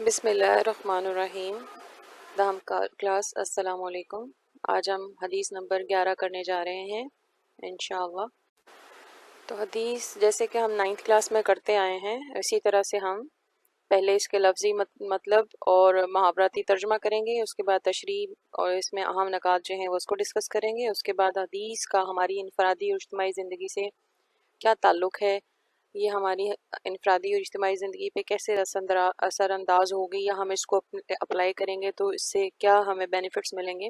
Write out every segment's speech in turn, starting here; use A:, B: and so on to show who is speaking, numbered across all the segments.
A: بسم اللہ الرحمن الرحیم۔ دام کلاس السلام علیکم۔ آج ہم حدیث نمبر 11 کرنے جا رہے ہیں انشاءاللہ۔ تو حدیث جیسے کہ ہم 9th کلاس میں کرتے آئے ہیں، اسی طرح سے ہم پہلے اس کے لفظی مطلب اور محاوراتی ترجمہ کریں گے، اس کے بعد تشریح اور اس میں اہم نکات جو ہیں وہ اس کو ڈسکس کریں گے۔ اس کے بعد حدیث کا ہماری انفرادی اور اجتماعی زندگی سے کیا تعلق ہے، یہ ہماری انفرادی اور اجتماعی زندگی پہ کیسے اثر انداز ہوگی، یا ہم اس کو اپلائی کریں گے تو اس سے کیا ہمیں بینیفٹس ملیں گے،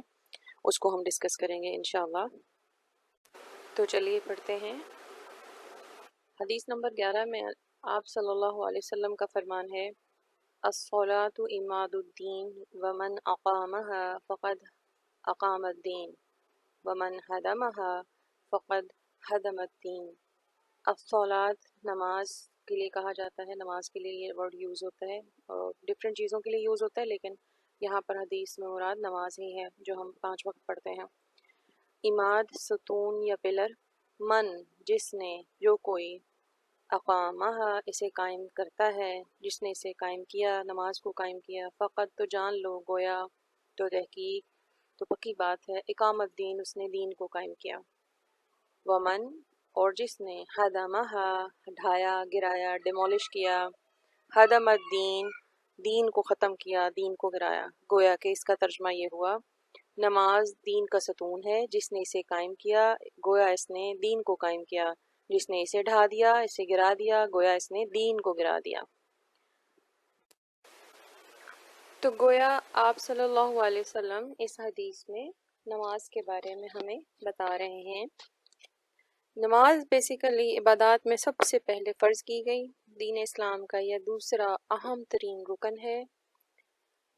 A: اس کو ہم ڈسکس کریں گے انشاءاللہ۔ تو چلیے پڑھتے ہیں۔ حدیث نمبر 11 میں آپ صلی اللہ علیہ وسلم کا فرمان ہے، الصلاۃ عماد الدین ومن اقامها فقد اقام الدین ومن هدمها فقد هدم الدین۔ الصلاۃ نماز کے لیے کہا جاتا ہے، نماز کے لیے یہ ورڈ یوز ہوتا ہے اور ڈفرینٹ چیزوں کے لیے یوز ہوتا ہے، لیکن یہاں پر حدیث میں مراد نماز ہی ہے جو ہم 5 وقت پڑھتے ہیں۔ عماد ستون یا پلر، من جس نے، جو کوئی، اقامہ اسے قائم کرتا ہے، جس نے اسے قائم کیا، نماز کو قائم کیا، فقط تو جان لو، گویا تو تحقیق تو پکی بات ہے، اقامت دین اس نے دین کو قائم کیا۔ ومن اور جس نے، ہدمہ ڈھایا، گرایا، ڈیمولش کیا، ہدم الدین دین کو ختم کیا، دین کو گرایا۔ گویا کہ اس کا ترجمہ یہ ہوا، نماز دین کا ستون ہے، جس نے اسے قائم کیا، گویا اس نے دین کو قائم کیا، جس نے اسے ڈھا دیا، اسے گرا دیا، گویا اس نے دین کو گرا دیا۔ تو گویا آپ صلی اللہ علیہ وسلم اس حدیث میں نماز کے بارے میں ہمیں بتا رہے ہیں۔ نماز بیسیکلی عبادات میں سب سے پہلے فرض کی گئی، دین اسلام کا یہ دوسرا اہم ترین رکن ہے،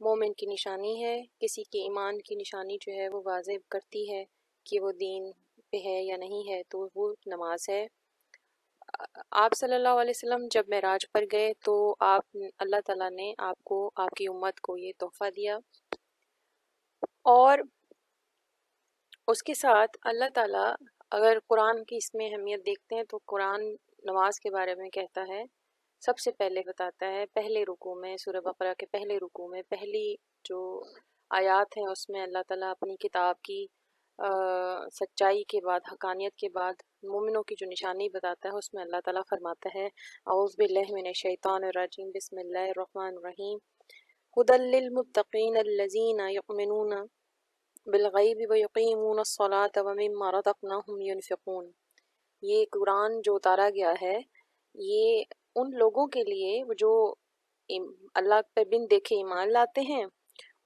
A: مومن کی نشانی ہے، کسی کے ایمان کی نشانی جو ہے وہ واضح کرتی ہے کہ وہ دین پہ ہے یا نہیں ہے، تو وہ نماز ہے۔ آپ صلی اللہ علیہ وسلم جب معراج پر گئے تو اللہ تعالیٰ نے آپ کو، آپ کی امت کو یہ تحفہ دیا، اور اس کے ساتھ اللہ تعالیٰ، اگر قرآن کی اس میں اہمیت دیکھتے ہیں تو قرآن نماز کے بارے میں کہتا ہے، سب سے پہلے بتاتا ہے پہلے رکوع میں، سورہ بقرہ کے پہلے رکوع میں پہلی جو آیات ہیں اس میں اللہ تعالیٰ اپنی کتاب کی سچائی کے بعد، حقانیت کے بعد مومنوں کی جو نشانی بتاتا ہے، اس میں اللہ تعالیٰ فرماتا ہے، اعوذ باللہ من الشیطان الرجیم، بسم اللہ الرحمن الرحیم، ھدی للمتقین الذین یؤمنون بالغیب ویقیمون الصلاۃ ومما رزقناہم ینفقون۔ یہ قرآن جو اتارا گیا ہے، یہ ان لوگوں کے لیے جو اللہ پہ بن دیکھے ایمان لاتے ہیں،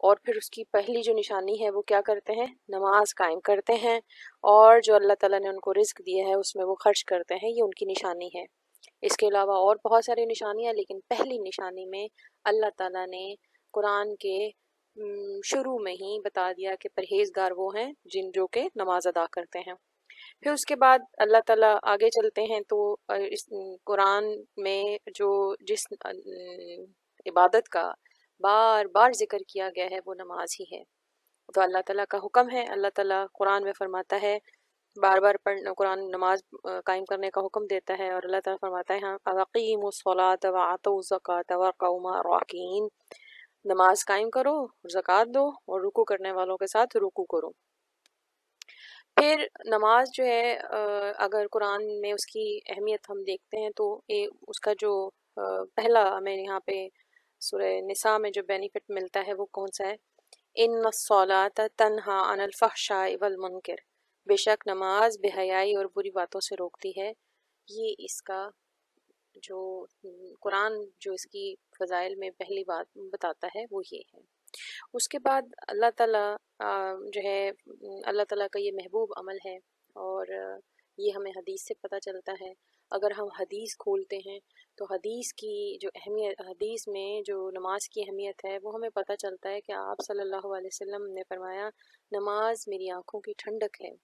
A: اور پھر اس کی پہلی جو نشانی ہے وہ کیا کرتے ہیں، نماز قائم کرتے ہیں، اور جو اللہ تعالیٰ نے ان کو رزق دیا ہے اس میں وہ خرچ کرتے ہیں، یہ ان کی نشانی ہے۔ اس کے علاوہ اور بہت ساری نشانیاں، لیکن پہلی نشانی میں اللہ تعالیٰ نے قرآن کے شروع میں ہی بتا دیا کہ پرہیزگار وہ ہیں جو کہ نماز ادا کرتے ہیں۔ پھر اس کے بعد اللہ تعالیٰ آگے چلتے ہیں تو اس قرآن میں جس عبادت کا بار بار ذکر کیا گیا ہے وہ نماز ہی ہے، تو اللہ تعالیٰ کا حکم ہے، اللہ تعالیٰ قرآن میں فرماتا ہے، بار بار قرآن نماز قائم کرنے کا حکم دیتا ہے، اور اللہ تعالیٰ فرماتا ہے، ہاں اقیموا الصلاۃ وآتوا الزکاۃ وارکعوا مع الراکعین، نماز قائم کرو، زکوٰۃ دو، اور رکوع کرنے والوں کے ساتھ رکوع کرو۔ پھر نماز جو ہے، اگر قرآن میں اس کی اہمیت ہم دیکھتے ہیں تو اس کا جو پہلا ہمیں یہاں پہ سورہ نساء میں جو بینیفٹ ملتا ہے وہ کون سا ہے، ان الصلاۃ تنہی عن الفحشاء والمنکر، بے شک نماز بے حیائی اور بری باتوں سے روکتی ہے۔ یہ اس کا جو قرآن جو اس کی فضائل میں پہلی بات بتاتا ہے وہ یہ ہے۔ اس کے بعد اللہ تعالیٰ جو ہے، اللہ تعالیٰ کا یہ محبوب عمل ہے، اور یہ ہمیں حدیث سے پتہ چلتا ہے۔ اگر ہم حدیث کھولتے ہیں تو حدیث کی جو اہمیت، حدیث میں جو نماز کی اہمیت ہے وہ ہمیں پتہ چلتا ہے کہ آپ صلی اللہ علیہ وسلم نے فرمایا، نماز میری آنکھوں کی ٹھنڈک ہے۔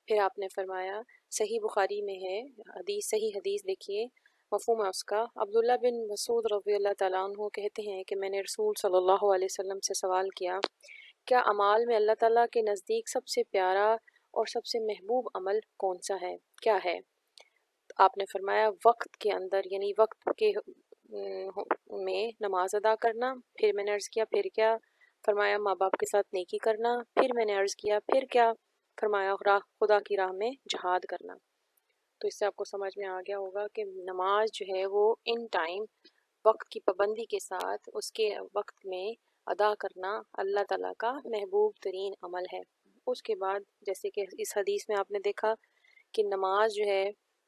A: پھر آپ نے فرمایا، صحیح بخاری میں ہے حدیث، صحیح حدیث دیکھیے، مفہوم ہے اس کا، عبداللہ بن مسعود رضی اللہ تعالیٰ عنہ کہتے ہیں کہ میں نے رسول صلی اللہ علیہ وسلم سے سوال کیا، کیا اعمال میں اللہ تعالیٰ کے نزدیک سب سے پیارا اور سب سے محبوب عمل کون سا ہے، کیا ہے؟ آپ نے فرمایا، وقت کے اندر، یعنی وقت کے میں نماز ادا کرنا، پھر میں نے عرض کیا پھر کیا؟ فرمایا ماں باپ کے ساتھ نیکی کرنا، پھر میں نے عرض کیا پھر کیا؟ فرمایا خدا کی راہ میں جہاد کرنا۔ تو اس سے آپ کو سمجھ میں آ گیا ہوگا کہ نماز جو ہے وہ ان ٹائم وقت کی پابندی کے ساتھ اس کے وقت میں ادا کرنا اللہ تعالیٰ کا محبوب ترین عمل ہے۔ اس کے بعد جیسے کہ اس حدیث میں آپ نے دیکھا کہ نماز جو ہے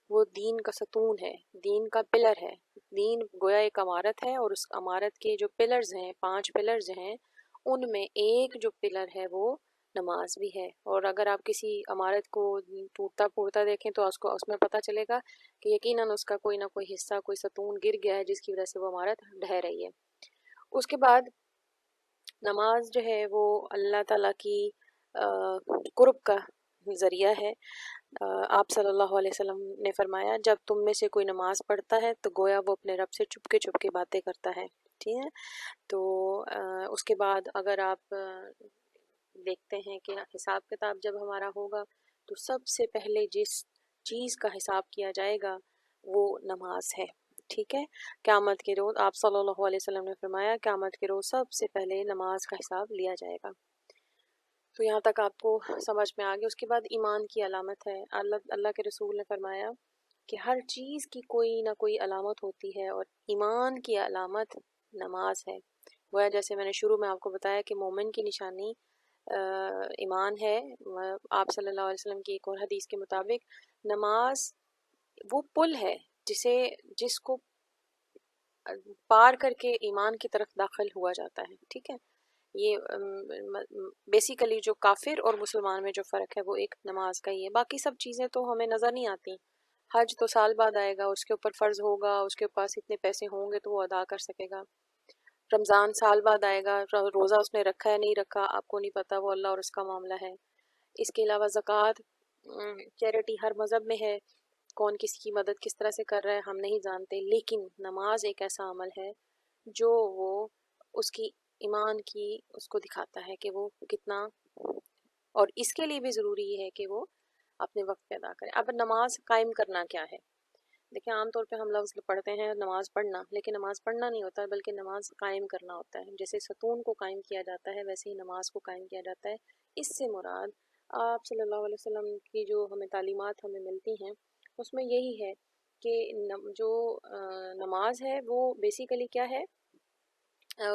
A: وہ دین کا ستون ہے، دین کا پلر ہے۔ دین گویا ایک عمارت ہے، اور اس عمارت کے جو پلرز ہیں، 5 پلرز ہیں، ان میں ایک جو پلر ہے وہ نماز بھی ہے۔ اور اگر آپ کسی عمارت کو ٹوٹتا پھوٹتا دیکھیں تو اس میں پتہ چلے گا کہ یقیناً اس کا کوئی نہ کوئی حصہ، کوئی ستون گر گیا ہے جس کی وجہ سے وہ عمارت ڈھہ رہی ہے۔ اس کے بعد نماز جو ہے وہ اللہ تعالیٰ کی قرب کا ذریعہ ہے۔ آپ صلی اللہ علیہ وسلم نے فرمایا جب تم میں سے کوئی نماز پڑھتا ہے تو گویا وہ اپنے رب سے چپ کے باتیں کرتا ہے، ٹھیک ہے؟ تو اس کے بعد اگر آپ دیکھتے ہیں کہ حساب کتاب جب ہمارا ہوگا تو سب سے پہلے جس چیز کا حساب کیا جائے گا وہ نماز ہے، ٹھیک ہے؟ قیامت کے روز آپ صلی اللہ علیہ وسلم نے فرمایا قیامت کے روز سب سے پہلے نماز کا حساب لیا جائے گا۔ تو یہاں تک آپ کو سمجھ میں آ گیا۔ اس کے بعد ایمان کی علامت ہے۔ اللہ کے رسول نے فرمایا کہ ہر چیز کی کوئی نہ کوئی علامت ہوتی ہے، اور ایمان کی علامت نماز ہے۔ وہ جیسے میں نے شروع میں آپ کو بتایا کہ مومن کی نشانی ایمان ہے۔ آپ صلی اللہ علیہ وسلم کی ایک اور حدیث کے مطابق نماز وہ پل ہے جس کو پار کر کے ایمان کی طرف داخل ہوا جاتا ہے، ٹھیک ہے؟ یہ بیسیکلی جو کافر اور مسلمان میں جو فرق ہے وہ ایک نماز کا ہی ہے۔ باقی سب چیزیں تو ہمیں نظر نہیں آتی۔ حج تو سال بعد آئے گا، اس کے اوپر فرض ہوگا، اس کے پاس اتنے پیسے ہوں گے تو وہ ادا کر سکے گا۔ رمضان سال بعد آئے گا، روزہ اس نے رکھا ہے نہیں رکھا آپ کو نہیں پتا، وہ اللہ اور اس کا معاملہ ہے۔ اس کے علاوہ زکوٰۃ، چیریٹی ہر مذہب میں ہے، کون کسی کی مدد کس طرح سے کر رہا ہے ہم نہیں جانتے، لیکن نماز ایک ایسا عمل ہے جو وہ اس کی ایمان کی اس کو دکھاتا ہے کہ وہ کتنا، اور اس کے لیے بھی ضروری ہے کہ وہ اپنے وقت پہ ادا کرے۔ اب نماز قائم کرنا کیا ہے؟ دیکھیں عام طور پہ ہم لفظ پڑھتے ہیں نماز پڑھنا، لیکن نماز پڑھنا نہیں ہوتا بلکہ نماز قائم کرنا ہوتا ہے۔ جیسے ستون کو قائم کیا جاتا ہے ویسے ہی نماز کو قائم کیا جاتا ہے۔ اس سے مراد آپ صلی اللہ علیہ وسلم کی جو ہمیں تعلیمات ہمیں ملتی ہیں اس میں یہی ہے کہ جو نماز ہے وہ بیسیکلی کیا ہے،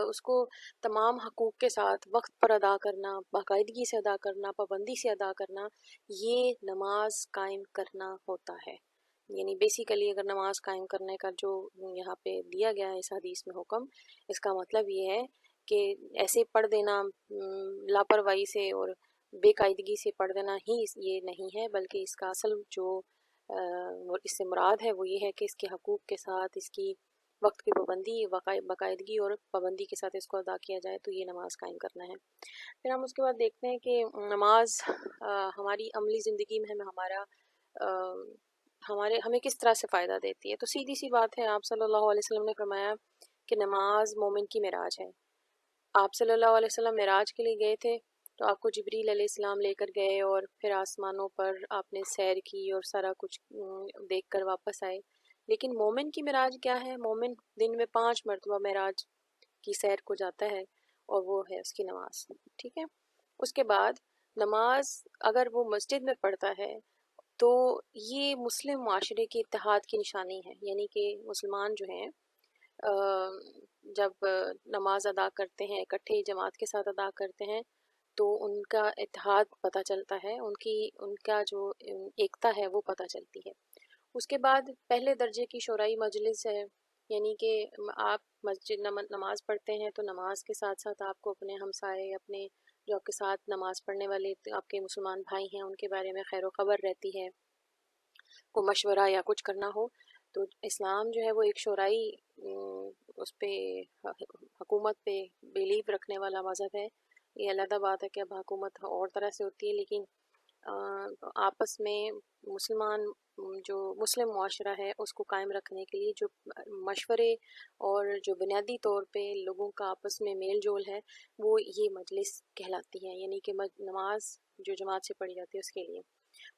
A: اس کو تمام حقوق کے ساتھ وقت پر ادا کرنا، باقاعدگی سے ادا کرنا، پابندی سے ادا کرنا، یہ نماز قائم کرنا ہوتا ہے۔ یعنی بیسیکلی اگر نماز قائم کرنے کا جو یہاں پہ دیا گیا ہے اس حدیث میں حکم، اس کا مطلب یہ ہے کہ ایسے پڑھ دینا لاپرواہی سے اور بے قاعدگی سے پڑھ دینا ہی یہ نہیں ہے، بلکہ اس کا اصل جو اس سے مراد ہے وہ یہ ہے کہ اس کے حقوق کے ساتھ اس کی وقت کی پابندی، باقاعدگی اور پابندی کے ساتھ اس کو ادا کیا جائے تو یہ نماز قائم کرنا ہے۔ پھر ہم اس کے بعد دیکھتے ہیں کہ نماز ہماری عملی زندگی میں ہمیں کس طرح سے فائدہ دیتی ہے۔ تو سیدھی سی بات ہے، آپ صلی اللہ علیہ وسلم نے فرمایا کہ نماز مومن کی معراج ہے۔ آپ صلی اللہ علیہ وسلم معراج کے لیے گئے تھے تو آپ کو جبریل علیہ السلام لے کر گئے، اور پھر آسمانوں پر آپ نے سیر کی اور سارا کچھ دیکھ کر واپس آئے۔ لیکن مومن کی معراج کیا ہے؟ مومن دن میں 5 مرتبہ معراج کی سیر کو جاتا ہے، اور وہ ہے اس کی نماز، ٹھیک ہے؟ اس کے بعد نماز اگر وہ مسجد میں پڑھتا ہے تو یہ مسلم معاشرے کے اتحاد کی نشانی ہے۔ یعنی کہ مسلمان جو ہیں جب نماز ادا کرتے ہیں اکٹھے جماعت کے ساتھ ادا کرتے ہیں تو ان کا اتحاد پتہ چلتا ہے، ان کا جو ایکتا ہے وہ پتہ چلتی ہے۔ اس کے بعد پہلے درجے کی شورائی مجلس ہے، یعنی کہ آپ مسجد نماز پڑھتے ہیں تو نماز کے ساتھ ساتھ آپ کو اپنے ہمسائے، اپنے جو آپ کے ساتھ نماز پڑھنے والے آپ کے مسلمان بھائی ہیں ان کے بارے میں خیر و خبر رہتی ہے، کو مشورہ یا کچھ کرنا ہو تو اسلام جو ہے وہ ایک شورائی اس پہ حکومت پہ بیلیو رکھنے والا مذہب ہے۔ یہ علیحدہ بات ہے کہ اب حکومت اور طرح سے ہوتی ہے، لیکن آپس میں جو مسلم معاشرہ ہے اس کو قائم رکھنے کے لیے جو مشورے اور جو بنیادی طور پہ لوگوں کا آپس میں میل جول ہے وہ یہ مجلس کہلاتی ہے، یعنی کہ نماز جو جماعت سے پڑھی جاتی ہے اس کے لیے۔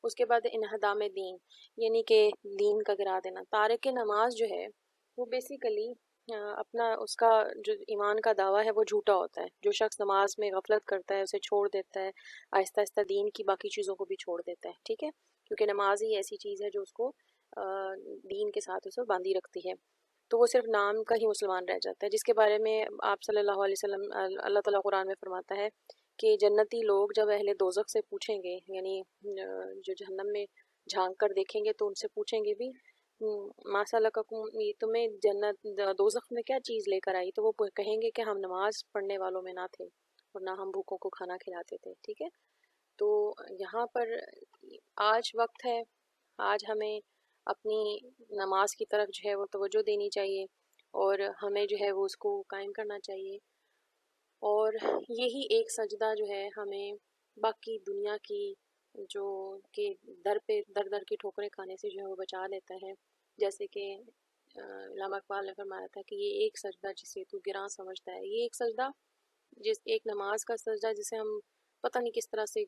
A: اس کے بعد انہدام دین، یعنی کہ دین کا گرا دینا۔ تارک نماز جو ہے وہ بیسیکلی اپنا اس کا جو ایمان کا دعویٰ ہے وہ جھوٹا ہوتا ہے۔ جو شخص نماز میں غفلت کرتا ہے، اسے چھوڑ دیتا ہے، آہستہ آہستہ دین کی باقی چیزوں کو بھی چھوڑ دیتا ہے، ٹھیک ہے، کیونکہ نماز ہی ایسی چیز ہے جو اس کو دین کے ساتھ اسے باندھی رکھتی ہے، تو وہ صرف نام کا ہی مسلمان رہ جاتا ہے، جس کے بارے میں آپ صلی اللہ علیہ وسلم اللہ تعالیٰ قرآن میں فرماتا ہے کہ جنتی لوگ جب اہل دوزخ سے پوچھیں گے، یعنی جو جہنم میں جھانک کر دیکھیں گے تو ان سے پوچھیں گے بھی ما سلککم، یہ تمہیں جنت دوزخ میں کیا چیز لے کر آئی، تو وہ کہیں گے کہ ہم نماز پڑھنے والوں میں نہ تھے اور نہ ہم بھوکوں کو کھانا کھلاتے تھے، ٹھیک ہے۔ تو یہاں پر آج وقت ہے، آج ہمیں اپنی نماز کی طرف جو ہے وہ توجہ دینی چاہیے اور ہمیں جو ہے وہ اس کو قائم کرنا چاہیے، اور یہی ایک سجدہ جو ہے ہمیں باقی دنیا کی جو کہ در پہ در در کی ٹھوکریں کھانے سے جو ہے وہ بچا لیتا ہے، جیسے کہ علامہ اقبال نے فرمایا تھا کہ یہ ایک سجدہ جسے تو گراں سمجھتا ہے، یہ ایک سجدہ ایک نماز کا سجدہ جسے ہم پتہ نہیں کس طرح سے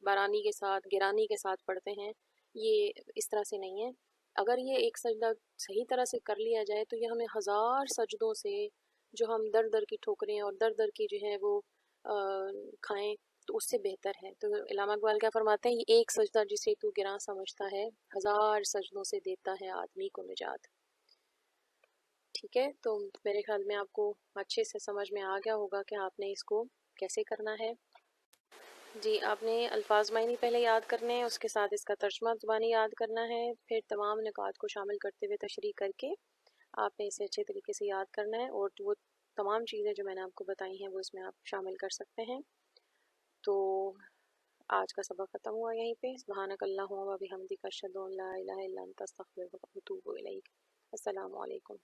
A: برانی کے ساتھ گرانی کے ساتھ پڑھتے ہیں، یہ اس طرح سے نہیں ہے۔ اگر یہ ایک سجدہ صحیح طرح سے کر لیا جائے تو یہ ہمیں ہزار سجدوں سے جو ہم در در کی ٹھوکریں اور در در کی جو ہے وہ کھائیں تو اس سے بہتر ہے۔ تو علامہ اقبال کیا فرماتے ہیں، یہ ایک سجدہ جسے تو گراں سمجھتا ہے، ہزار سجدوں سے دیتا ہے آدمی کو نجات، ٹھیک ہے۔ تو میرے خیال میں آپ کو اچھے سے سمجھ میں آ گیا ہوگا کہ آپ نے اس کو کیسے کرنا ہے۔ جی، آپ نے الفاظ معنی پہلے یاد کرنے ہیں، اس کے ساتھ اس کا ترجمہ زبانی یاد کرنا ہے، پھر تمام نکات کو شامل کرتے ہوئے تشریح کر کے آپ نے اسے اچھے طریقے سے یاد کرنا ہے، اور وہ تمام چیزیں جو میں نے آپ کو بتائی ہیں وہ اس میں آپ شامل کر سکتے ہیں۔ تو آج کا سبق ختم ہوا یہیں پہ۔ سبحانک اللہم و بحمدک اشہد ان لا الہ الا انت استغفرک و اتوب الیک۔ السلام علیکم۔